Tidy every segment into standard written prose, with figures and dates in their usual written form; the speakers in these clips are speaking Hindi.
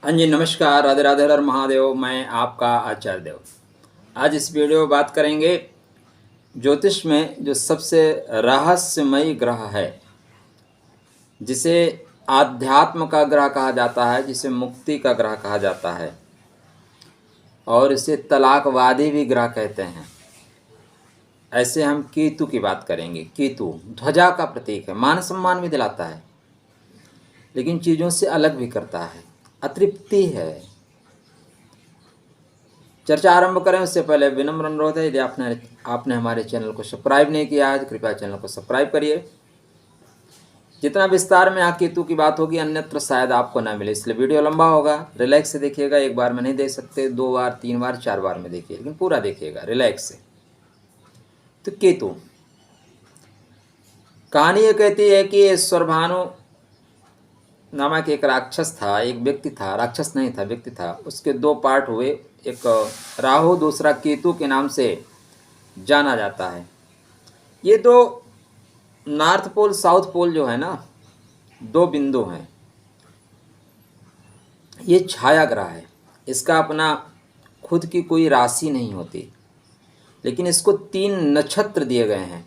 हाँ जी, नमस्कार, राधे राधे, हर महादेव। मैं आपका आचार्य देव। आज इस वीडियो में बात करेंगे ज्योतिष में जो सबसे रहस्यमयी ग्रह है, जिसे आध्यात्म का ग्रह कहा जाता है, जिसे मुक्ति का ग्रह कहा जाता है और इसे तलाकवादी भी ग्रह कहते हैं। ऐसे हम केतु की बात करेंगे। केतु ध्वजा का प्रतीक है, मान सम्मान भी दिलाता है, लेकिन चीज़ों से अलग भी करता है, अतृप्ति है। चर्चा आरंभ करें उससे पहले विनम्र अनुरोध है, यदि आपने हमारे चैनल को सब्सक्राइब नहीं किया है तो कृपया चैनल को सब्सक्राइब करिए। जितना विस्तार में केतु की बात होगी अन्यत्र शायद आपको ना मिले, इसलिए वीडियो लंबा होगा। रिलैक्स से देखिएगा, एक बार में नहीं देख सकते, 2 बार 3 बार 4 बार में देखिए, लेकिन पूरा देखिएगा रिलैक्स से। तो केतु कहानी ये कहती है कि स्वरभानु नामक एक राक्षस था, एक व्यक्ति था, राक्षस नहीं था, व्यक्ति था। उसके 2 पार्ट हुए, एक राहु, दूसरा केतु के नाम से जाना जाता है। ये 2 नॉर्थ पोल साउथ पोल जो है ना, 2 बिंदु हैं। ये छाया ग्रह है, इसका अपना खुद की कोई राशि नहीं होती, लेकिन इसको 3 नक्षत्र दिए गए हैं।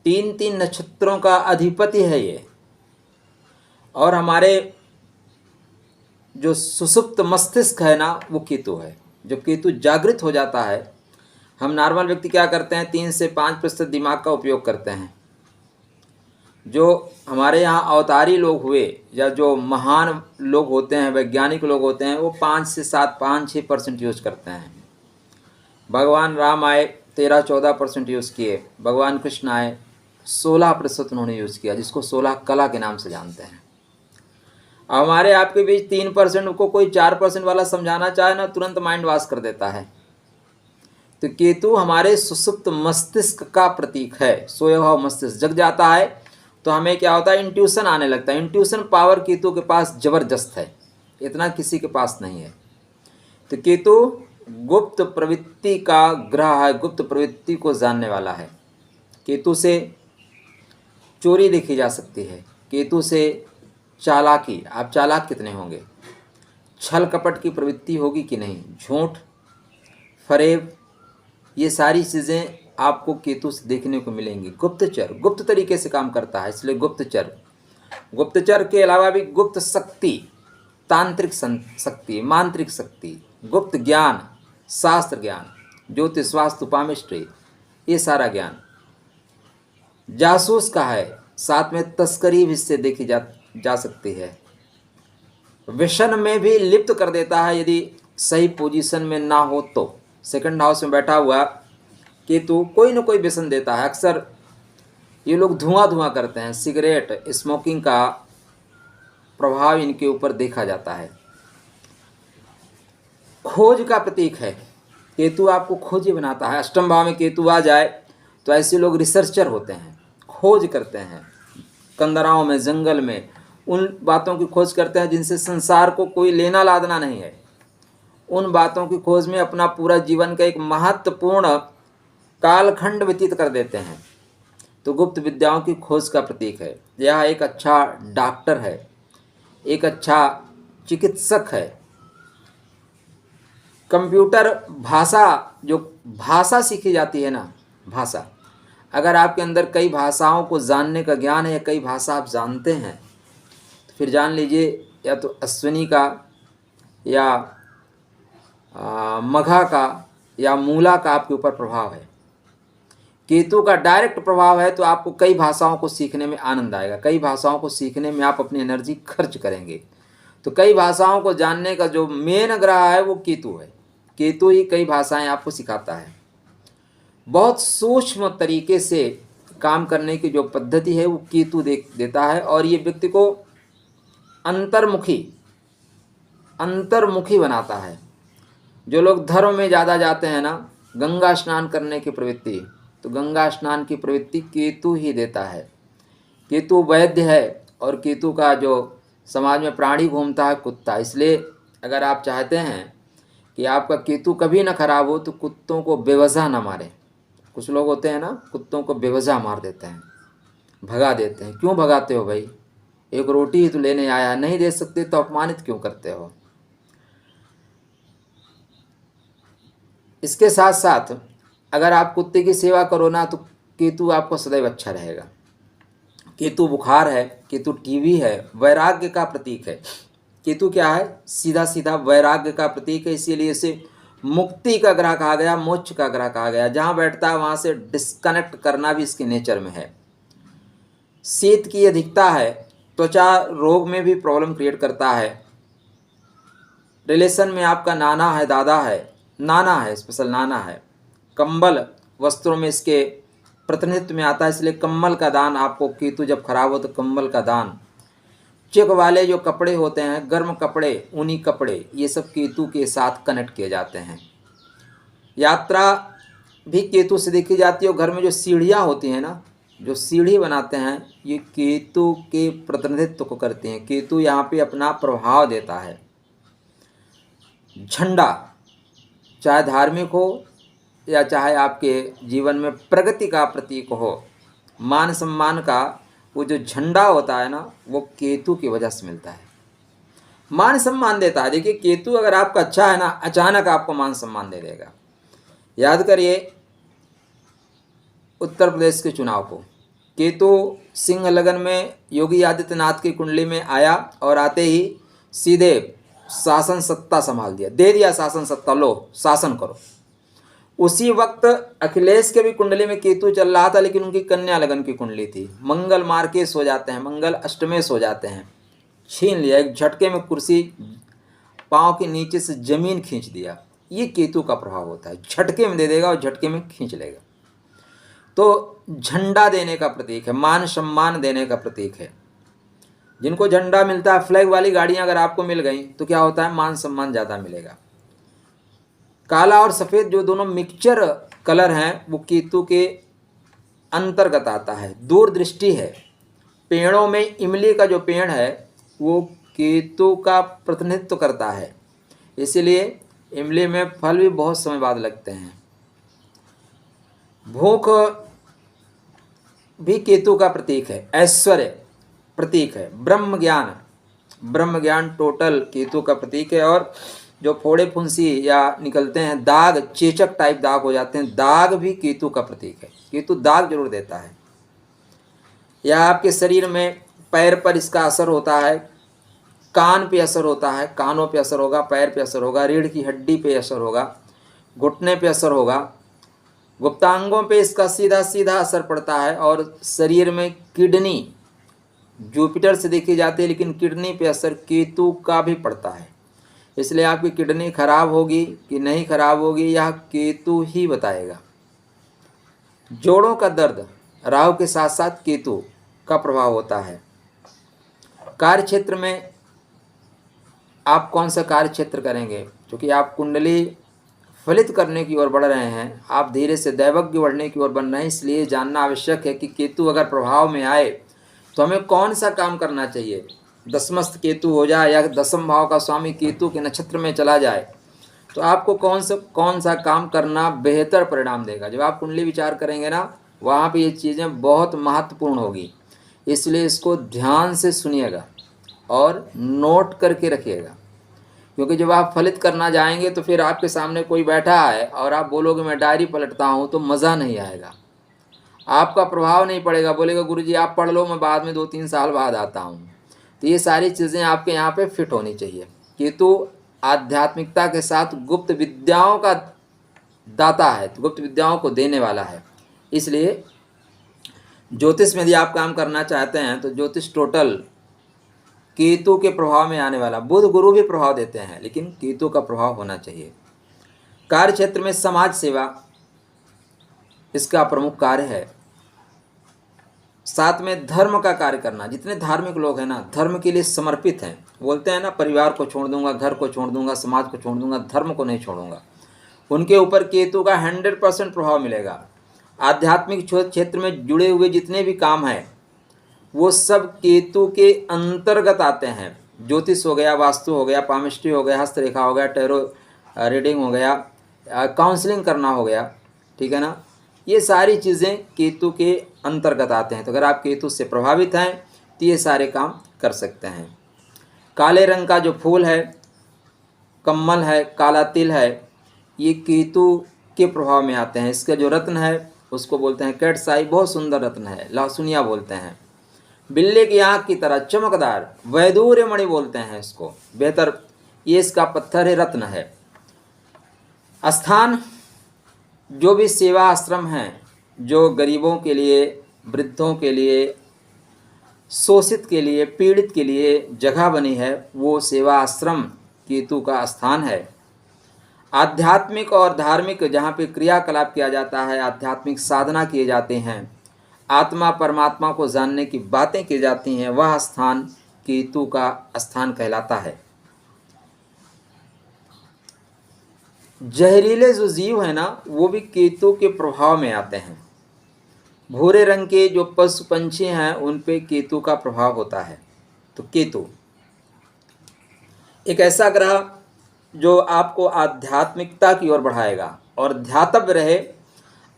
3 नक्षत्रों का अधिपति है ये। और हमारे जो सुसुप्त मस्तिष्क है ना, वो केतु है। जब केतु जागृत हो जाता है, हम नॉर्मल व्यक्ति क्या करते हैं, 3 से 5% दिमाग का उपयोग करते हैं। जो हमारे यहाँ अवतारी लोग हुए या जो महान लोग होते हैं, वैज्ञानिक लोग होते हैं, वो 5 से 7, 5-6% यूज करते हैं। भगवान राम आए, 13-14% यूज़ किए। भगवान कृष्ण आए, 16% उन्होंने यूज़ किया, जिसको 16 कला के नाम से जानते हैं। हमारे आपके बीच 3% को कोई 4% वाला समझाना चाहे ना, तुरंत माइंड वॉश कर देता है। तो केतु हमारे सुसुप्त मस्तिष्क का प्रतीक है। सोया हुआ मस्तिष्क जग जाता है तो हमें क्या होता है, इंट्यूशन आने लगता है। इंट्यूशन पावर केतु के पास जबरदस्त है, इतना किसी के पास नहीं है। तो केतु गुप्त प्रवृत्ति का ग्रह है, गुप्त प्रवृत्ति को जानने वाला है। केतु से चोरी देखी जा सकती है, केतु से चालाकी, आप चालाक कितने होंगे, छल कपट की प्रवृत्ति होगी कि नहीं, झूठ फरेब, ये सारी चीज़ें आपको केतु से देखने को मिलेंगी। गुप्तचर गुप्त तरीके से काम करता है, इसलिए गुप्तचर। गुप्तचर के अलावा भी गुप्त शक्ति, तांत्रिक शक्ति, मांत्रिक शक्ति, गुप्त ज्ञान, शास्त्र ज्ञान, ज्योतिष वास्तु पामिस्ट्री, ये सारा ज्ञान। जासूस का है, साथ में तस्करी भी इससे देखी जा सकती है। व्यसन में भी लिप्त कर देता है, यदि सही पोजीशन में ना हो तो। सेकंड हाउस में बैठा हुआ केतु कोई ना कोई व्यसन देता है। अक्सर ये लोग धुआं करते हैं, सिगरेट स्मोकिंग का प्रभाव इनके ऊपर देखा जाता है। खोज का प्रतीक है केतु, आपको खोजी बनाता है। अष्टम भाव में केतु आ जाए तो ऐसे लोग रिसर्चर होते हैं, खोज करते हैं, कंदराओं में, जंगल में उन बातों की खोज करते हैं जिनसे संसार को कोई लेना लादना नहीं है। उन बातों की खोज में अपना पूरा जीवन का एक महत्वपूर्ण कालखंड व्यतीत कर देते हैं। तो गुप्त विद्याओं की खोज का प्रतीक है। यह एक अच्छा डॉक्टर है, एक अच्छा चिकित्सक है। कंप्यूटर भाषा, जो भाषा सीखी जाती है ना, भाषा, अगर आपके अंदर कई भाषाओं को जानने का ज्ञान है या कई भाषा आप जानते हैं, तो फिर जान लीजिए या तो अश्विनी का या मघा का या मूला का आपके ऊपर प्रभाव है। केतु का डायरेक्ट प्रभाव है तो आपको कई भाषाओं को सीखने में आनंद आएगा, कई भाषाओं को सीखने में आप अपनी एनर्जी खर्च करेंगे। तो कई भाषाओं को जानने का जो मेन ग्रह है वो केतु है। केतु ही कई भाषाएं आपको सिखाता है। बहुत सूक्ष्म तरीके से काम करने की जो पद्धति है वो केतु देता है, और ये व्यक्ति को अंतर्मुखी बनाता है। जो लोग धर्म में ज़्यादा जाते हैं ना, गंगा स्नान करने की प्रवृत्ति, तो गंगा स्नान की प्रवृत्ति केतु ही देता है। केतु वैद्य है, और केतु का जो समाज में प्राणी घूमता है, कुत्ता। इसलिए अगर आप चाहते हैं कि आपका केतु कभी ना खराब हो तो कुत्तों को बेवजह ना मारें। कुछ लोग होते हैं ना, कुत्तों को बेवजह मार देते हैं, भगा देते हैं। क्यों भगाते हो भाई? एक रोटी ही तो लेने आया, नहीं दे सकते तो अपमानित क्यों करते हो। इसके साथ साथ अगर आप कुत्ते की सेवा करो ना तो केतु आपको सदैव अच्छा रहेगा। केतु बुखार है, केतु टीवी है, वैराग्य का प्रतीक है। केतु क्या है, सीधा सीधा वैराग्य का प्रतीक है, इसीलिए इसे मुक्ति का ग्रह कहा गया, मोक्ष का ग्रह कहा गया। जहाँ बैठता है वहाँ से डिस्कनेक्ट करना भी इसके नेचर में है। शीत की अधिकता है, त्वचा रोग में भी प्रॉब्लम क्रिएट करता है। रिलेशन में आपका नाना है, दादा है, नाना है, स्पेशल नाना है। कंबल वस्त्रों में इसके प्रतिनिधित्व में आता है, इसलिए कंबल का दान आपको, केतु जब खराब हो तो कंबल का दान। चिक वाले जो कपड़े होते हैं, गर्म कपड़े, ऊनी कपड़े, ये सब केतु के साथ कनेक्ट किए जाते हैं। यात्रा भी केतु से देखी जाती है। और घर में जो सीढ़ियाँ होती हैं ना, जो सीढ़ी बनाते हैं, ये केतु के प्रतिनिधित्व को करते हैं। केतु यहाँ पे अपना प्रभाव देता है। झंडा, चाहे धार्मिक हो या चाहे आपके जीवन में प्रगति का प्रतीक हो, मान सम्मान का, वो जो झंडा होता है ना, वो केतु की वजह से मिलता है। मान सम्मान देता है। देखिए, केतु अगर आपका अच्छा है ना, अचानक आपको मान सम्मान दे देगा। याद करिए उत्तर प्रदेश के चुनाव को, केतु सिंह लगन में योगी आदित्यनाथ की कुंडली में आया और आते ही सीधे शासन सत्ता संभाल दिया, दे दिया शासन सत्ता, लो शासन करो। उसी वक्त अखिलेश के भी कुंडली में केतु चल रहा था, लेकिन उनकी कन्या लगन की कुंडली थी। मंगल मार के सो जाते हैं, मंगल अष्टमेश हो जाते हैं, छीन लिया, एक झटके में कुर्सी पाँव के नीचे से जमीन खींच दिया। ये केतु का प्रभाव होता है, झटके में दे देगा और झटके में खींच लेगा। तो झंडा देने का प्रतीक है, मान सम्मान देने का प्रतीक है। जिनको झंडा मिलता है, फ्लैग वाली गाड़ियां अगर आपको मिल गई तो क्या होता है, मान सम्मान ज़्यादा मिलेगा। काला और सफ़ेद जो दोनों मिक्सचर कलर हैं, वो केतु के अंतर्गत आता है। दूरदृष्टि है। पेड़ों में इमली का जो पेड़ है वो केतु का प्रतिनिधित्व करता है, इसीलिए इमली में फल भी बहुत समय बाद लगते हैं। भूख भी केतु का प्रतीक है, ऐश्वर्य प्रतीक है। ब्रह्म ज्ञान टोटल केतु का प्रतीक है। और जो फोड़े फुंसी या निकलते हैं दाग, चेचक टाइप दाग हो जाते हैं, दाग भी केतु का प्रतीक है। केतु दाग जरूर देता है। या आपके शरीर में पैर पर इसका असर होता है, कान पे असर होता है, कानों पे असर होगा, पैर पे असर होगा, रीढ़ की हड्डी पे असर होगा, घुटने पे असर होगा, गुप्तांगों पे इसका सीधा सीधा असर पड़ता है। और शरीर में किडनी जुपिटर से देखी जाती है, लेकिन किडनी पे असर केतु का भी पड़ता है। इसलिए आपकी किडनी खराब होगी कि नहीं खराब होगी, यह केतु ही बताएगा। जोड़ों का दर्द राहु के साथ साथ केतु का प्रभाव होता है। कार्य क्षेत्र में आप कौन सा कार्य क्षेत्र करेंगे, क्योंकि आप कुंडली फलित करने की ओर बढ़ रहे हैं, आप धीरे से दैवज्ञ बढ़ने की ओर बन रहे हैं। इसलिए जानना आवश्यक है कि केतु अगर प्रभाव में आए तो हमें कौन सा काम करना चाहिए। दसमस्त केतु हो जाए या दसम भाव का स्वामी केतु के नक्षत्र में चला जाए तो आपको कौन सा काम करना बेहतर परिणाम देगा। जब आप कुंडली विचार करेंगे ना, वहाँ पे ये चीज़ें बहुत महत्वपूर्ण होगी। इसलिए इसको ध्यान से सुनिएगा और नोट करके रखिएगा, क्योंकि जब आप फलित करना जाएंगे तो फिर आपके सामने कोई बैठा है और आप बोलोगे मैं डायरी पलटता हूँ, तो मज़ा नहीं आएगा, आपका प्रभाव नहीं पड़ेगा। बोलेगा गुरुजी आप पढ़ लो, मैं बाद में 2-3 साल बाद आता हूँ। तो ये सारी चीज़ें आपके यहाँ पे फिट होनी चाहिए। केतु आध्यात्मिकता के साथ गुप्त विद्याओं का दाता है, तो गुप्त विद्याओं को देने वाला है। इसलिए ज्योतिष में यदि आप काम करना चाहते हैं तो ज्योतिष टोटल केतु के प्रभाव में आने वाला। बुध गुरु भी प्रभाव देते हैं, लेकिन केतु का प्रभाव होना चाहिए। कार्य क्षेत्र में समाज सेवा इसका प्रमुख कार्य है। साथ में धर्म का कार्य करना। जितने धार्मिक लोग हैं ना, धर्म के लिए समर्पित हैं, बोलते हैं ना परिवार को छोड़ दूंगा, घर को छोड़ दूंगा, समाज को छोड़ दूंगा, धर्म को नहीं छोड़ूंगा, उनके ऊपर केतु का 100% प्रभाव मिलेगा। आध्यात्मिक क्षेत्र में जुड़े हुए जितने भी काम हैं वो सब केतु के अंतर्गत आते हैं। ज्योतिष हो गया, वास्तु हो गया, पामिस्ट्री हो गया, हस्तरेखा हो गया, टैरो रीडिंग हो गया, काउंसलिंग करना हो गया, ठीक है ना, ये सारी चीज़ें केतु के अंतर्गत आते हैं। तो अगर आप केतु से प्रभावित हैं तो ये सारे काम कर सकते हैं। काले रंग का जो फूल है, कमल है, काला तिल है, ये केतु के प्रभाव में आते हैं। इसका जो रत्न है उसको बोलते हैं कैटसाई, बहुत सुंदर रत्न है, लासुनिया बोलते हैं। बिल्ली की आँख की तरह चमकदार, वैदूर्य मणि बोलते हैं इसको, बेहतर, ये इसका पत्थर है, रत्न है। स्थान, जो भी सेवा आश्रम हैं, जो गरीबों के लिए, वृद्धों के लिए, शोषित के लिए, पीड़ित के लिए जगह बनी है, वो सेवा आश्रम केतु का स्थान है। आध्यात्मिक और धार्मिक, जहाँ पे क्रियाकलाप किया जाता है, आध्यात्मिक साधना किए जाते हैं, आत्मा परमात्मा को जानने की बातें की जाती हैं, वह स्थान केतु का स्थान कहलाता है। जहरीले जो जीव है ना, वो भी केतु के प्रभाव में आते हैं। भूरे रंग के जो पशु पंछी हैं उन पे केतु का प्रभाव होता है। तो केतु एक ऐसा ग्रह जो आपको आध्यात्मिकता की ओर बढ़ाएगा, और ध्यातव्य रहे,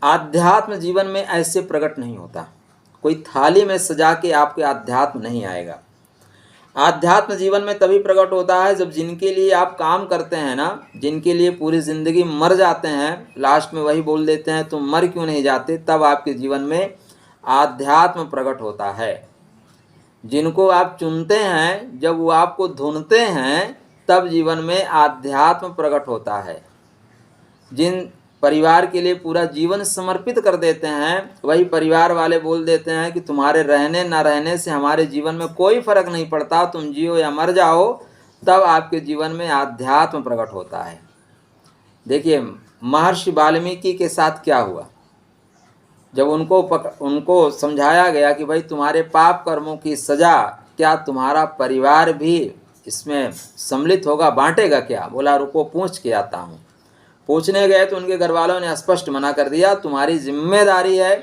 आध्यात्म जीवन में ऐसे प्रकट नहीं होता। कोई थाली में सजा के आपके आध्यात्म नहीं आएगा। आध्यात्म जीवन में तभी प्रकट होता है जब जिनके लिए आप काम करते हैं ना, जिनके लिए पूरी ज़िंदगी मर जाते हैं, लास्ट में वही बोल देते हैं तुम मर क्यों नहीं जाते, तब आपके जीवन में आध्यात्म प्रकट होता है। जिनको आप चुनते हैं, जब वो आपको ढूंढते हैं, तब जीवन में आध्यात्म प्रकट होता है। जिन परिवार के लिए पूरा जीवन समर्पित कर देते हैं, वही परिवार वाले बोल देते हैं कि तुम्हारे रहने ना रहने से हमारे जीवन में कोई फर्क नहीं पड़ता, तुम जियो या मर जाओ, तब आपके जीवन में आध्यात्म प्रकट होता है। देखिए महर्षि वाल्मीकि के साथ क्या हुआ, जब उनको समझाया गया कि भाई तुम्हारे पाप कर्मों की सज़ा, क्या तुम्हारा परिवार भी इसमें सम्मिलित होगा, बांटेगा क्या? बोला रुको पूछ के आता हूँ। पूछने गए तो उनके घर वालों ने स्पष्ट मना कर दिया, तुम्हारी जिम्मेदारी है,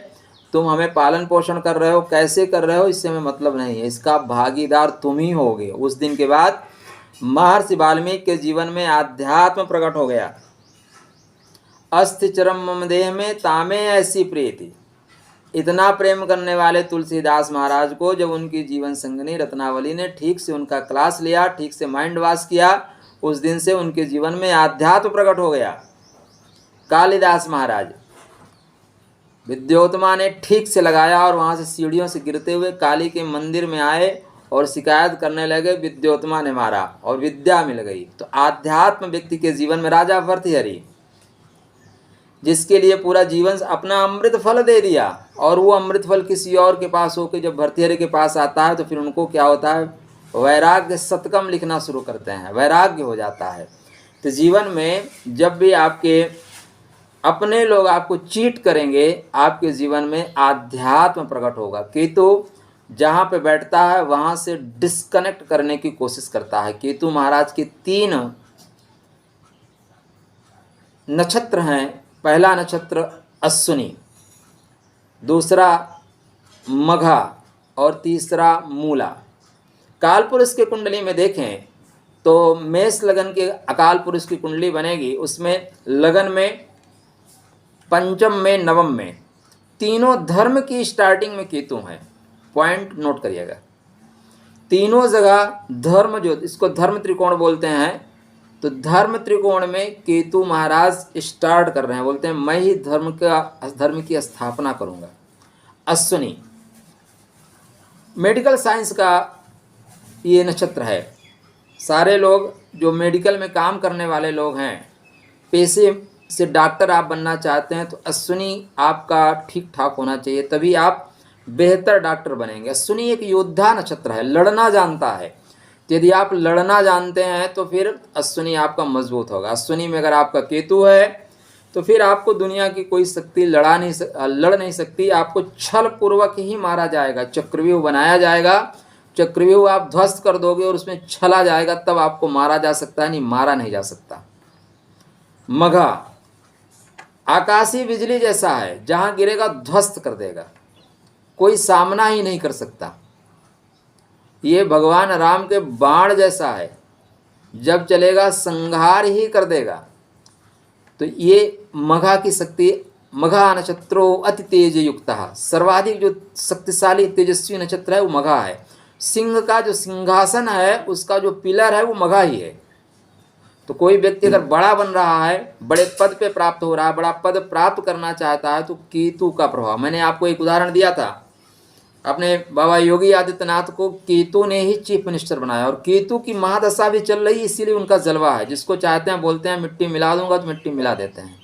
तुम हमें पालन पोषण कर रहे हो, कैसे कर रहे हो इससे हमें मतलब नहीं है, इसका भागीदार तुम ही होगे। उस दिन के बाद महर्षि वाल्मीकि के जीवन में आध्यात्म प्रकट हो गया। अस्थि चरम मम देह में तामे ऐसी प्रीति, इतना प्रेम करने वाले तुलसीदास महाराज को जब उनकी जीवन संगनी रत्नावली ने ठीक से उनका क्लास लिया, ठीक से माइंड वॉश किया, उस दिन से उनके जीवन में आध्यात्म प्रकट हो गया। कालिदास महाराज, विद्योत्मा ने ठीक से लगाया और वहाँ से सीढ़ियों से गिरते हुए काली के मंदिर में आए और शिकायत करने लगे, विद्योत्मा ने मारा और विद्या मिल गई। तो आध्यात्म व्यक्ति के जीवन में, राजा भर्तृहरि जिसके लिए पूरा जीवन अपना अमृत फल दे दिया, और वो अमृत फल किसी और के पास होकर जब भर्तृहरि के पास आता है तो फिर उनको क्या होता है, वैराग्य शतकम लिखना शुरू करते हैं, वैराग्य हो जाता है। तो जीवन में जब भी आपके अपने लोग आपको चीट करेंगे, आपके जीवन में आध्यात्म प्रकट होगा। केतु जहाँ पे बैठता है वहाँ से डिस्कनेक्ट करने की कोशिश करता है। केतु महाराज के 3 नक्षत्र हैं। पहला नक्षत्र अश्विनी, दूसरा मघा और तीसरा मूला। काल पुरुष के कुंडली में देखें तो मेष लगन के अकाल पुरुष की कुंडली बनेगी, उसमें लगन में, पंचम में, नवम में, तीनों धर्म की स्टार्टिंग में केतु हैं। पॉइंट नोट करिएगा, तीनों जगह धर्म, जो इसको धर्म त्रिकोण बोलते हैं, तो धर्म त्रिकोण में केतु महाराज स्टार्ट कर रहे हैं, बोलते हैं मैं ही धर्म की स्थापना करूंगा। अश्विनी मेडिकल साइंस का ये नक्षत्र है। सारे लोग जो मेडिकल में काम करने वाले लोग हैं, पेशे से डॉक्टर आप बनना चाहते हैं, तो अश्विनी आपका ठीक ठाक होना चाहिए, तभी आप बेहतर डॉक्टर बनेंगे। अश्विनी एक योद्धा नक्षत्र है, लड़ना जानता है। यदि आप लड़ना जानते हैं तो फिर अश्विनी आपका मजबूत होगा। अश्विनी में अगर आपका केतु है तो फिर आपको दुनिया की कोई शक्ति लड़ नहीं सकती, आपको छल पूर्वक ही मारा जाएगा, चक्रव्यूह बनाया जाएगा, चक्रव्यूह आप ध्वस्त कर दोगे और उसमें छला जाएगा, तब आपको मारा जा सकता है, नहीं मारा नहीं जा सकता। मघा आकाशीय बिजली जैसा है, जहां गिरेगा ध्वस्त कर देगा, कोई सामना ही नहीं कर सकता। ये भगवान राम के बाण जैसा है, जब चलेगा संहार ही कर देगा। तो ये मघा की शक्ति, मघा नक्षत्रो अति तेज युक्त, सर्वाधिक जो शक्तिशाली तेजस्वी नक्षत्र है वो मघा है। सिंह का जो सिंहासन है, उसका जो पिलर है वो मघा ही है। तो कोई व्यक्ति अगर बड़ा बन रहा है, बड़े पद पे प्राप्त हो रहा है, बड़ा पद प्राप्त करना चाहता है, तो केतु का प्रभाव, मैंने आपको एक उदाहरण दिया था, अपने बाबा योगी आदित्यनाथ को केतु ने ही चीफ मिनिस्टर बनाया, और केतु की महादशा भी चल रही, इसीलिए उनका जलवा है। जिसको चाहते हैं बोलते हैं मिट्टी मिला दूंगा, तो मिट्टी मिला देते हैं।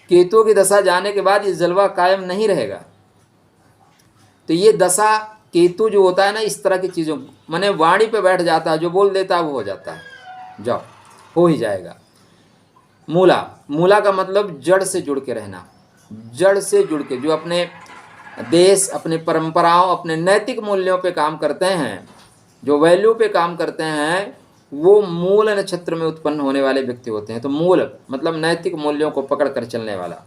केतु की दशा जाने के बाद ये जलवा कायम नहीं रहेगा। तो ये दशा केतु जो होता है ना, इस तरह की चीज़ों, मैंने वाणी पे बैठ जाता है, जो बोल देता है वो हो जाता है, जाओ हो ही जाएगा। मूला, मूला का मतलब जड़ से जुड़ के रहना, जड़ से जुड़ के, जो अपने देश, अपने परंपराओं, अपने नैतिक मूल्यों पे काम करते हैं, जो वैल्यू पे काम करते हैं, वो मूल नक्षत्र में उत्पन्न होने वाले व्यक्ति होते हैं। तो मूल मतलब नैतिक मूल्यों को पकड़ कर चलने वाला,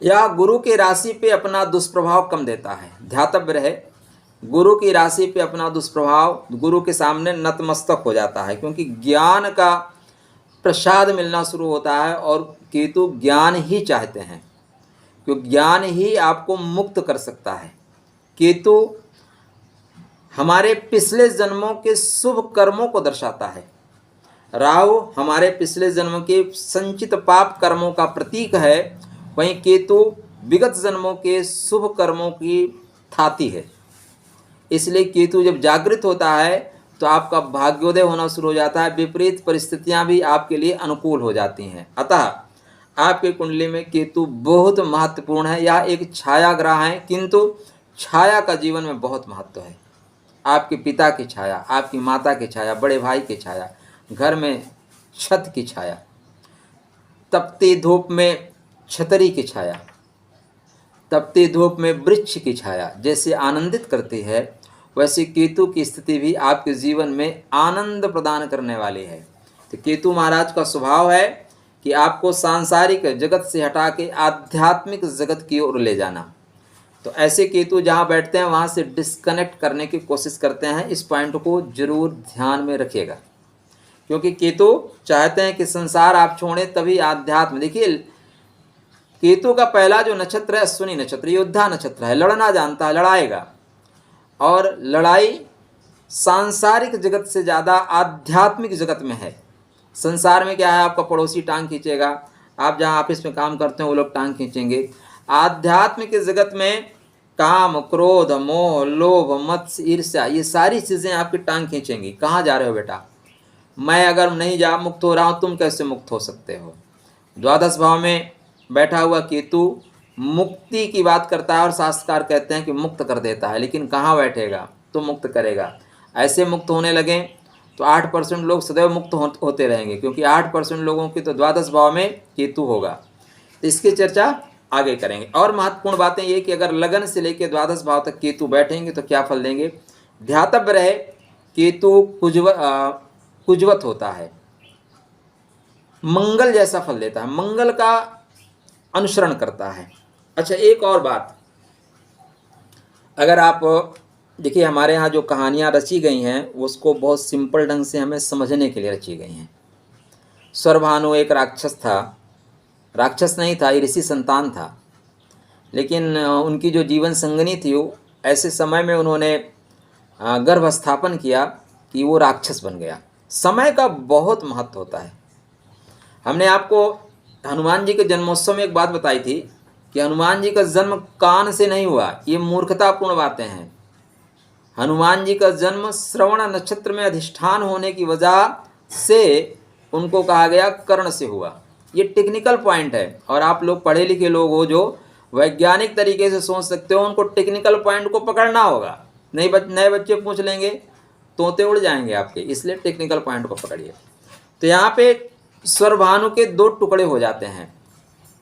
या गुरु की राशि पे अपना दुष्प्रभाव कम देता है। ध्यातव्य रहे, गुरु की राशि पे अपना दुष्प्रभाव, गुरु के सामने नतमस्तक हो जाता है, क्योंकि ज्ञान का प्रसाद मिलना शुरू होता है, और केतु ज्ञान ही चाहते हैं, क्योंकि ज्ञान ही आपको मुक्त कर सकता है। केतु हमारे पिछले जन्मों के शुभ कर्मों को दर्शाता है, राहु हमारे पिछले जन्म के संचित पाप कर्मों का प्रतीक है, वहीं केतु विगत जन्मों के शुभ कर्मों की थाती है। इसलिए केतु जब जागृत होता है तो आपका भाग्योदय होना शुरू हो जाता है, विपरीत परिस्थितियां भी आपके लिए अनुकूल हो जाती हैं। अतः आपके कुंडली में केतु बहुत महत्वपूर्ण है, या एक छाया ग्रह है, किंतु छाया का जीवन में बहुत महत्व है। आपके पिता की छाया, आपकी माता की छाया, बड़े भाई की छाया, घर में छत की छाया, तपती धूप में छतरी की छाया, तपती धूप में वृक्ष की छाया जैसे आनंदित करती है, वैसे केतु की स्थिति भी आपके जीवन में आनंद प्रदान करने वाली है। तो केतु महाराज का स्वभाव है कि आपको सांसारिक जगत से हटा के आध्यात्मिक जगत की ओर ले जाना। तो ऐसे केतु जहाँ बैठते हैं वहाँ से डिस्कनेक्ट करने की कोशिश करते हैं। इस पॉइंट को जरूर ध्यान में रखिएगा, क्योंकि केतु चाहते हैं कि संसार आप छोड़ें तभी आध्यात्म। देखिए, केतु का पहला जो नक्षत्र है अश्विनी नक्षत्र, योद्धा नक्षत्र है, लड़ना जानता है, लड़ाएगा, और लड़ाई सांसारिक जगत से ज़्यादा आध्यात्मिक जगत में है। संसार में क्या है, आपका पड़ोसी टांग खींचेगा, आप जहाँ ऑफिस में काम करते हैं वो लोग टांग खींचेंगे। आध्यात्मिक जगत में काम, क्रोध, मोह, लोभ, मत्स्य, ईर्ष्या, ये सारी चीज़ें आपकी टांग खींचेंगी। कहाँ जा रहे हो बेटा, मैं अगर नहीं जा मुक्त हो रहा हूँ, तुम कैसे मुक्त हो सकते हो। द्वादश भाव में बैठा हुआ केतु मुक्ति की बात करता है, और शास्त्रकार कहते हैं कि मुक्त कर देता है, लेकिन कहाँ बैठेगा तो मुक्त करेगा। ऐसे मुक्त होने लगे तो 8% लोग सदैव मुक्त होते रहेंगे, क्योंकि 8% लोगों की तो द्वादश भाव में केतु होगा। तो इसकी चर्चा आगे करेंगे। और महत्वपूर्ण बातें ये कि अगर लगन से लेकर द्वादश भाव तक केतु बैठेंगे तो क्या फल देंगे। ध्यातव्य रहे, केतु कुजवत होता है, मंगल जैसा फल देता है, मंगल का अनुसरण करता है। अच्छा, एक और बात, अगर आप देखिए, हमारे यहाँ जो कहानियाँ रची गई हैं उसको बहुत सिंपल ढंग से हमें समझने के लिए रची गई हैं। स्वरभानु एक राक्षस था, राक्षस नहीं था, ये ऋषि संतान था, लेकिन उनकी जो जीवन संगनी थी वो ऐसे समय में उन्होंने गर्भ स्थापन किया कि वो राक्षस बन गया। समय का बहुत महत्व होता है। हमने आपको हनुमान जी के जन्मोत्सव में एक बात बताई थी कि हनुमान जी का जन्म कान से नहीं हुआ, ये मूर्खतापूर्ण बातें हैं। हनुमान जी का जन्म श्रवण नक्षत्र में अधिष्ठान होने की वजह से उनको कहा गया कर्ण से हुआ। ये टेक्निकल पॉइंट है, और आप लोग पढ़े लिखे लोग हो जो वैज्ञानिक तरीके से सोच सकते हो, उनको टेक्निकल पॉइंट को पकड़ना होगा। नए बच्चे पूछ लेंगे तोते उड़ जाएंगे आपके, इसलिए टेक्निकल पॉइंट को पकड़िए। तो यहाँ पे स्वरभानु के 2 टुकड़े हो जाते हैं।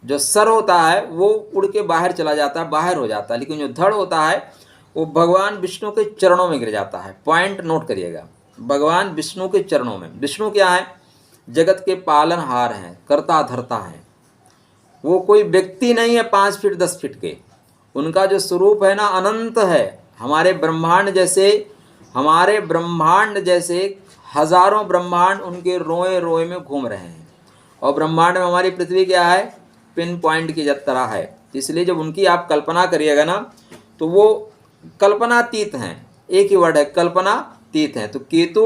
जो सर होता है वो उड़ के बाहर चला जाता है, बाहर हो जाता है, लेकिन जो धड़ होता है वो भगवान विष्णु के चरणों में गिर जाता है। पॉइंट नोट करिएगा, भगवान विष्णु के चरणों में। विष्णु क्या है, जगत के पालनहार हैं, कर्ता धर्ता हैं। वो कोई व्यक्ति नहीं है 5 फीट 10 फीट के, उनका जो स्वरूप है ना अनंत है। हमारे ब्रह्मांड जैसे हजारों ब्रह्मांड उनके रोए रोए में घूम रहे हैं, और ब्रह्मांड में हमारी पृथ्वी क्या है, पिन पॉइंट की तरह है। इसलिए जब उनकी आप कल्पना करिएगा ना, तो वो कल्पनातीत हैं, एक ही वर्ड है कल्पनातीत हैं। तो केतु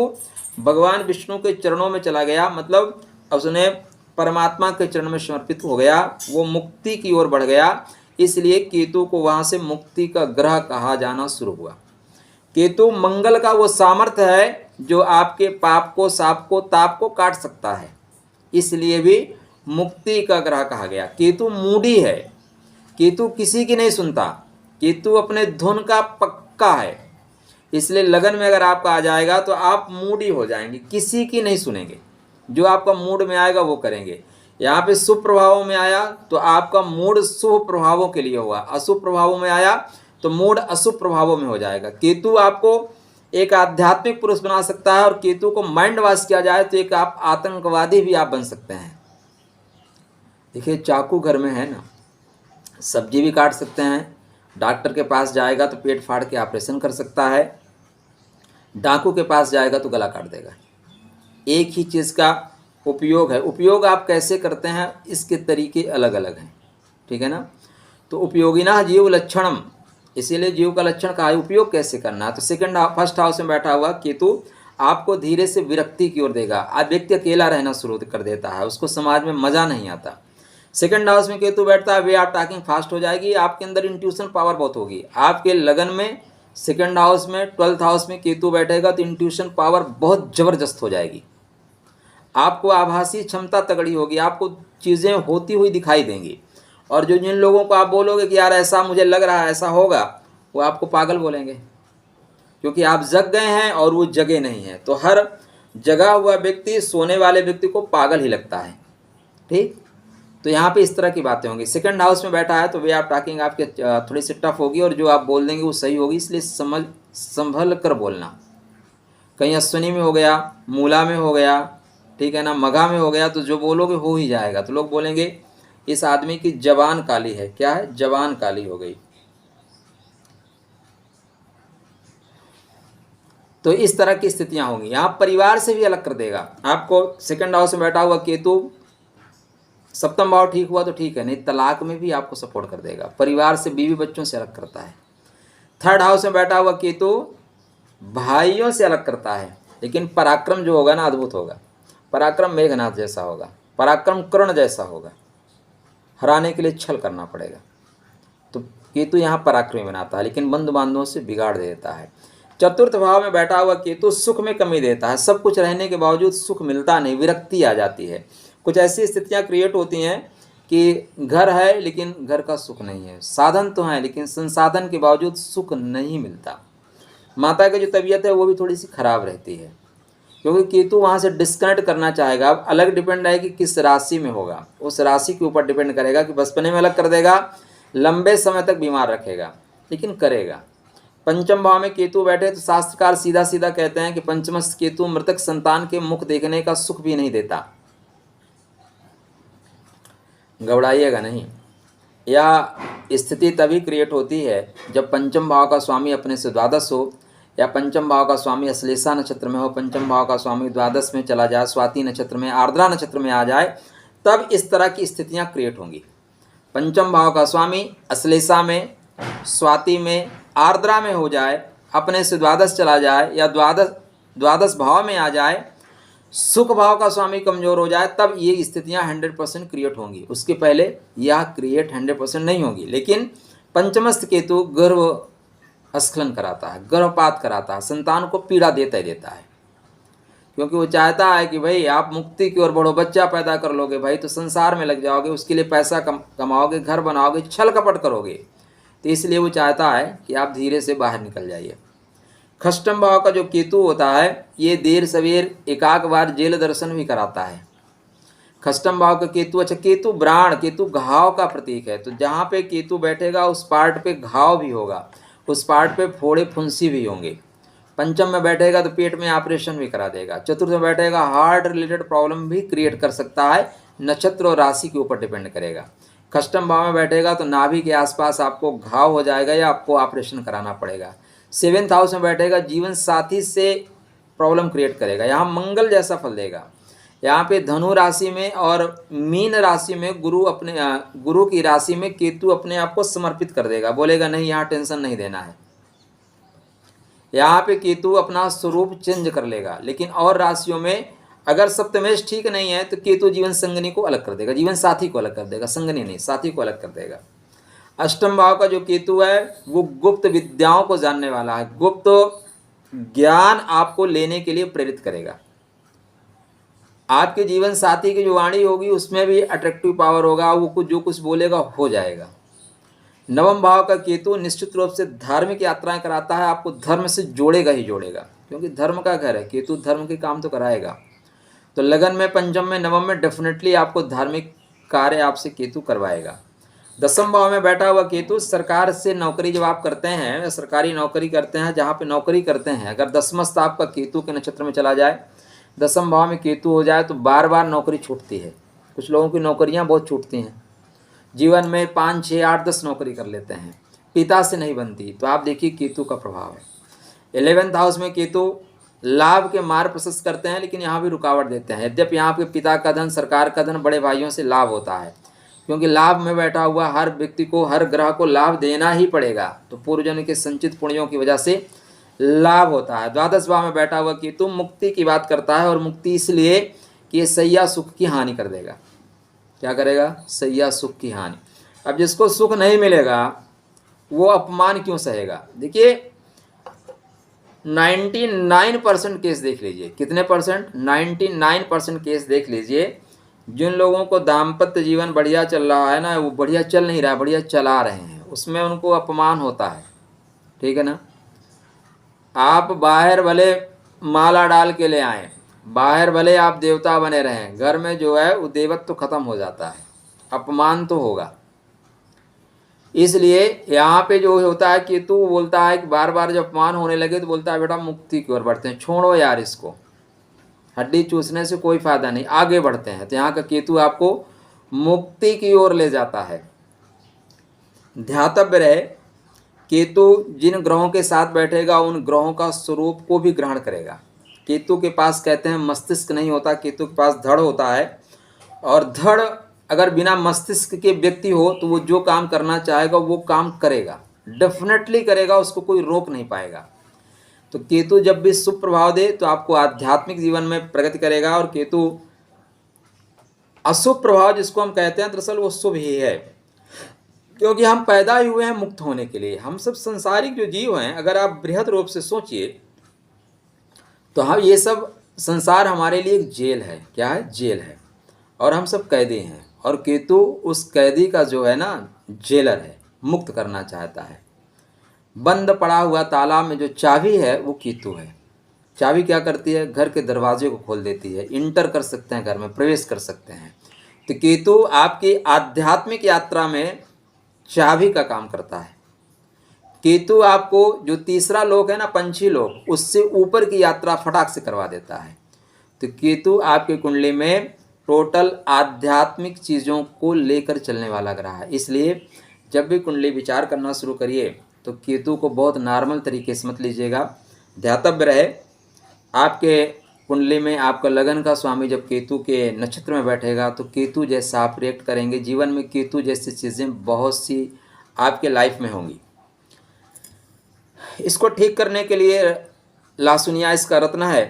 भगवान विष्णु के चरणों में चला गया, मतलब उसने परमात्मा के चरण में समर्पित हो गया, वो मुक्ति की ओर बढ़ गया, इसलिए केतु को वहाँ से मुक्ति का ग्रह कहा जाना शुरू हुआ। केतु मंगल का वो सामर्थ्य है जो आपके पाप को, साप को, ताप को काट सकता है, इसलिए भी मुक्ति का ग्रह कहा गया। केतु मूडी है, केतु किसी की नहीं सुनता, केतु अपने धुन का पक्का है, इसलिए लगन में अगर आपका आ जाएगा तो आप मूडी हो जाएंगे, किसी की नहीं सुनेंगे, जो आपका मूड में आएगा वो करेंगे। यहाँ पे शुभ प्रभावों में आया तो आपका मूड शुभ प्रभावों के लिए हुआ, अशुभ प्रभावों में आया तो मूड अशुभ प्रभावों में हो जाएगा। केतु आपको एक आध्यात्मिक पुरुष बना सकता है, और केतु को माइंड वॉश किया जाए तो एक आप आतंकवादी भी आप बन सकते हैं। देखिए चाकू घर में है ना, सब्जी भी काट सकते हैं, डॉक्टर के पास जाएगा तो पेट फाड़ के ऑपरेशन कर सकता है, डाकू के पास जाएगा तो गला काट देगा। एक ही चीज़ का उपयोग है, उपयोग आप कैसे करते हैं इसके तरीके अलग अलग हैं, ठीक है ना। तो उपयोगिना जीव लक्षणम, इसीलिए जीव का लक्षण कहा है, उपयोग कैसे करना है। तो फर्स्ट हाउस में बैठा हुआ केतु आपको धीरे से विरक्ति की ओर देगा, आप व्यक्ति अकेला रहना शुरू कर देता है, उसको समाज में मज़ा नहीं आता। सेकंड हाउस में केतु बैठता है, वे आर टॉकिंग फास्ट हो जाएगी, आपके अंदर इंट्यूशन पावर बहुत होगी, आपके लगन में सेकंड हाउस में 12th हाउस में केतु बैठेगा तो इंट्यूशन पावर बहुत ज़बरदस्त हो जाएगी, आपको आभासी क्षमता तगड़ी होगी, आपको चीज़ें होती हुई दिखाई देंगी, और जो जिन लोगों को आप बोलोगे कि यार ऐसा मुझे लग रहा है ऐसा होगा, वो आपको पागल बोलेंगे, क्योंकि आप जग गए हैं और वो जगे नहीं हैं। तो हर जगा हुआ व्यक्ति सोने वाले व्यक्ति को पागल ही लगता है, ठीक। तो यहाँ पे इस तरह की बातें होंगी। सेकंड हाउस में बैठा है तो वे आप टॉकिंग आपके थोड़ी सी टफ होगी, और जो आप बोल देंगे वो सही होगी, इसलिए संभल कर बोलना। कहीं अश्विनी में हो गया, मूला में हो गया, ठीक है ना, मघा में हो गया, तो जो बोलोगे हो ही जाएगा, तो लोग बोलेंगे इस आदमी की जबान काली है। क्या है? जबान काली हो गई। तो इस तरह की स्थितियां होंगी। यहाँ परिवार से भी अलग कर देगा आपको। सेकंड हाउस में बैठा हुआ केतु, सप्तम भाव ठीक हुआ तो ठीक है, नहीं तलाक में भी आपको सपोर्ट कर देगा, परिवार से, बीवी बच्चों से अलग करता है। थर्ड हाउस में बैठा हुआ केतु भाइयों से अलग करता है, लेकिन पराक्रम जो होगा ना अद्भुत होगा, पराक्रम मेघनाथ जैसा होगा, पराक्रम कर्ण जैसा होगा, हराने के लिए छल करना पड़ेगा। तो केतु यहाँ पराक्रमी बनाता है, लेकिन बंधु बांधवों से बिगाड़ देता है। चतुर्थ भाव में बैठा हुआ केतु सुख में कमी देता है, सब कुछ रहने के बावजूद सुख मिलता नहीं, विरक्ति आ जाती है। कुछ ऐसी स्थितियाँ क्रिएट होती हैं कि घर है लेकिन घर का सुख नहीं है, साधन तो हैं लेकिन संसाधन के बावजूद सुख नहीं मिलता। माता की जो तबीयत है वो भी थोड़ी सी खराब रहती है, क्योंकि केतु वहाँ से डिस्कनेक्ट करना चाहेगा। अब अलग डिपेंड है कि किस राशि में होगा, उस राशि के ऊपर डिपेंड करेगा कि बचपने में अलग कर देगा, लंबे समय तक बीमार रखेगा, लेकिन करेगा। पंचम भाव में केतु बैठे तो शास्त्रकार सीधा सीधा कहते हैं कि पंचमस्थ केतु मृतक संतान के मुख देखने का सुख भी नहीं देता। घबराइएगा नहीं, यह स्थिति तभी क्रिएट होती है जब पंचम भाव का स्वामी अपने से द्वादश हो, या पंचम भाव का स्वामी अश्लेषा नक्षत्र में हो, पंचम भाव का स्वामी द्वादश में चला जाए, स्वाति नक्षत्र में, आर्द्रा नक्षत्र में आ जाए, तब इस तरह की स्थितियां क्रिएट होंगी। पंचम भाव का स्वामी अश्लेषा में, स्वाति में, आर्द्रा में हो जाए, अपने से द्वादश चला जाए, या द्वादश भाव में आ जाए, सुख भाव का स्वामी कमजोर हो जाए, तब ये स्थितियां 100% क्रिएट होंगी। उसके पहले यह क्रिएट 100% नहीं होंगी। लेकिन पंचमस्थ केतु गर्भ स्खलन कराता है, गर्भपात कराता है, संतान को पीड़ा देता ही देता है, क्योंकि वो चाहता है कि भाई आप मुक्ति की ओर बढ़ो, बच्चा पैदा कर लोगे भाई तो संसार में लग जाओगे, उसके लिए पैसा कमाओगे, घर बनाओगे, छल कपट करोगे, तो इसलिए वो चाहता है कि आप धीरे से बाहर निकल जाइए। खष्टम भाव का जो केतु होता है ये देर सवेर एकाक बार जेल दर्शन भी कराता है। खष्टम भाव का केतु, अच्छा केतु ब्राण, केतु घाव का प्रतीक है, तो जहाँ पे केतु बैठेगा उस पार्ट पे घाव भी होगा, उस पार्ट पे फोड़े फुंसी भी होंगे। पंचम में बैठेगा तो पेट में ऑपरेशन भी करा देगा। चतुर्थ में बैठेगा हार्ट रिलेटेड प्रॉब्लम भी क्रिएट कर सकता है, नक्षत्र और राशि के ऊपर डिपेंड करेगा। खष्टम भाव में बैठेगा तो नाभि के आसपास आपको घाव हो जाएगा या आपको ऑपरेशन कराना पड़ेगा। सेवेंथ हाउस में बैठेगा जीवन साथी से प्रॉब्लम क्रिएट करेगा, यहाँ मंगल जैसा फल देगा। यहाँ पे धनु राशि में और मीन राशि में गुरु की राशि में केतु अपने आप को समर्पित कर देगा, बोलेगा नहीं यहाँ टेंशन नहीं देना है, यहाँ पे केतु अपना स्वरूप चेंज कर लेगा। लेकिन और राशियों में अगर सप्तमेश ठीक नहीं है तो केतु जीवन संगनी को अलग कर देगा, जीवन साथी को अलग कर देगा, संगनी नहीं साथी को अलग कर देगा। अष्टम भाव का जो केतु है वो गुप्त विद्याओं को जानने वाला है, गुप्त ज्ञान आपको लेने के लिए प्रेरित करेगा। आपके जीवन साथी की जो वाणी होगी उसमें भी अट्रैक्टिव पावर होगा, वो कुछ जो कुछ बोलेगा हो जाएगा। नवम भाव का केतु निश्चित रूप से धार्मिक यात्राएं कराता है, आपको धर्म से जोड़ेगा ही जोड़ेगा, क्योंकि धर्म का घर है, केतु धर्म के काम तो कराएगा। तो लगन में, पंचम में, नवम में डेफिनेटली आपको धार्मिक कार्य आपसे केतु करवाएगा। दसम भाव में बैठा हुआ केतु सरकार से नौकरी जब आप करते हैं, सरकारी नौकरी करते हैं, जहाँ पे नौकरी करते हैं, अगर दसमस्त आपका केतु के नक्षत्र में चला जाए, दसम भाव में केतु हो जाए तो बार बार नौकरी छूटती है। कुछ लोगों की नौकरियां बहुत छूटती हैं, जीवन में 5, 6, 8, 10 नौकरी कर लेते हैं, पिता से नहीं बनती। तो आप देखिए केतु का प्रभाव है। 11th हाउस में केतु लाभ के मार्ग प्रशस्त करते हैं, लेकिन यहाँ भी रुकावट देते हैं। यद्यपि यहाँ पे पिता का धन, सरकार का धन, बड़े भाइयों से लाभ होता है, क्योंकि लाभ में बैठा हुआ हर व्यक्ति को, हर ग्रह को लाभ देना ही पड़ेगा। तो पूर्वजन्म के संचित पुण्यों की वजह से लाभ होता है। द्वादश भाव में बैठा हुआ केतु मुक्ति की बात करता है, और मुक्ति इसलिए कि ये सैया सुख की हानि कर देगा। क्या करेगा? सैया सुख की हानि। अब जिसको सुख नहीं मिलेगा वो अपमान क्यों सहेगा? देखिए 99% केस देख लीजिए। कितने परसेंट? 99% केस देख लीजिए। जिन लोगों को दाम्पत्य जीवन बढ़िया चल रहा है ना, वो बढ़िया चल नहीं रहा है, बढ़िया चला रहे हैं, उसमें उनको अपमान होता है। ठीक है ना? आप बाहर भले माला डाल के ले आए, बाहर भले आप देवता बने रहें, घर में जो है वो देवत्व तो खत्म हो जाता है, अपमान तो होगा। इसलिए यहाँ पे जो होता है केतु बोलता है कि बार बार जब अपमान होने लगे तो बोलता है बेटा मुक्ति की ओर बढ़ते हैं, छोड़ो यार इसको, हड्डी चूसने से कोई फायदा नहीं, आगे बढ़ते हैं। तो यहाँ का केतु आपको मुक्ति की ओर ले जाता है। ध्यातव्य रहे, केतु जिन ग्रहों के साथ बैठेगा उन ग्रहों का स्वरूप को भी ग्रहण करेगा। केतु के पास कहते हैं मस्तिष्क नहीं होता, केतु के पास धड़ होता है, और धड़ अगर बिना मस्तिष्क के व्यक्ति हो तो वो जो काम करना चाहेगा वो काम करेगा, डेफिनेटली करेगा, उसको कोई रोक नहीं पाएगा। तो केतु जब भी शुभ प्रभाव दे तो आपको आध्यात्मिक जीवन में प्रगति करेगा, और केतु अशुभ प्रभाव जिसको हम कहते हैं दरअसल वो शुभ ही है, क्योंकि हम पैदा ही हुए हैं मुक्त होने के लिए। हम सब संसारिक जो जीव हैं, अगर आप बृहद रूप से सोचिए तो हम ये सब संसार हमारे लिए एक जेल है। क्या है? जेल है, और हम सब कैदी हैं, और केतु उस कैदी का जो है ना जेलर है, मुक्त करना चाहता है। बंद पड़ा हुआ ताला में जो चाबी है वो केतु है। चाबी क्या करती है? घर के दरवाजे को खोल देती है, इंटर कर सकते हैं, घर में प्रवेश कर सकते हैं। तो केतु आपकी आध्यात्मिक यात्रा में चाबी का काम करता है। केतु आपको जो तीसरा लोक है ना, पंछी लोक, उससे ऊपर की यात्रा फटाक से करवा देता है। तो केतु आपकी कुंडली में टोटल आध्यात्मिक चीज़ों को लेकर चलने वाला ग्रह है। इसलिए जब भी कुंडली विचार करना शुरू करिए तो केतु को बहुत नॉर्मल तरीके से मत लीजिएगा। ध्यातव्य रहे, आपके कुंडली में आपका लगन का स्वामी जब केतु के नक्षत्र में बैठेगा तो केतु जैसा आप रिएक्ट करेंगे। जीवन में केतु जैसी चीज़ें बहुत सी आपके लाइफ में होंगी। इसको ठीक करने के लिए लासुनिया इसका रत्न है।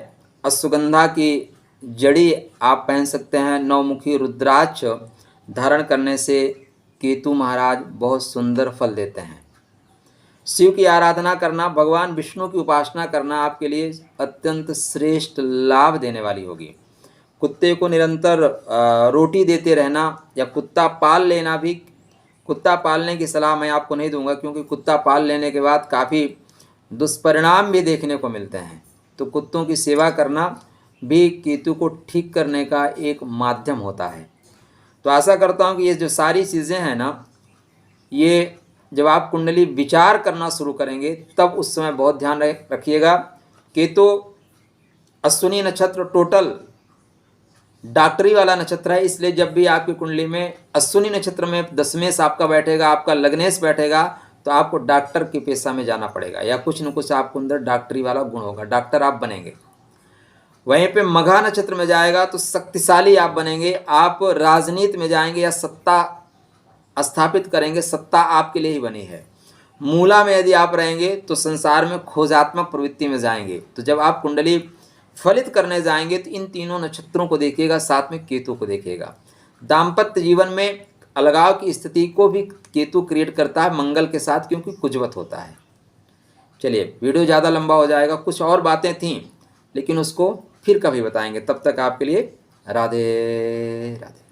अश्वगंधा की जड़ी आप पहन सकते हैं। नौमुखी रुद्राक्ष धारण करने से केतु महाराज बहुत सुंदर फल देते हैं। शिव की आराधना करना, भगवान विष्णु की उपासना करना आपके लिए अत्यंत श्रेष्ठ लाभ देने वाली होगी। कुत्ते को निरंतर रोटी देते रहना या कुत्ता पाल लेना भी, कुत्ता पालने की सलाह मैं आपको नहीं दूंगा, क्योंकि कुत्ता पाल लेने के बाद काफ़ी दुष्परिणाम भी देखने को मिलते हैं। तो कुत्तों की सेवा करना भी केतु को ठीक करने का एक माध्यम होता है। तो आशा करता हूँ कि ये जो सारी चीज़ें हैं ना, ये जब आप कुंडली विचार करना शुरू करेंगे तब उस समय बहुत ध्यान रखिएगा। केतु अश्विनी नक्षत्र टोटल डॉक्टरी वाला नक्षत्र है, इसलिए जब भी आपकी कुंडली में अश्विनी नक्षत्र में दशमेश आपका बैठेगा, आपका लग्नेश बैठेगा, तो आपको डॉक्टर के पेशा में जाना पड़ेगा, या कुछ न कुछ आपको अंदर डॉक्टरी वाला गुण होगा, डॉक्टर आप बनेंगे। वहीं पे मघा नक्षत्र में जाएगा तो शक्तिशाली आप बनेंगे, आप राजनीति में जाएंगे या सत्ता स्थापित करेंगे, सत्ता आपके लिए ही बनी है। मूला में यदि आप रहेंगे तो संसार में खोजात्मक प्रवृत्ति में जाएंगे। तो जब आप कुंडली फलित करने जाएंगे तो इन तीनों नक्षत्रों को देखिएगा, साथ में केतु को देखिएगा। दाम्पत्य जीवन में अलगाव की स्थिति को भी केतु क्रिएट करता है मंगल के साथ, क्योंकि कुजवत होता है। चलिए, वीडियो ज़्यादा लंबा हो जाएगा, कुछ और बातें थीं लेकिन उसको फिर कभी बताएंगे। तब तक आपके लिए राधे राधे।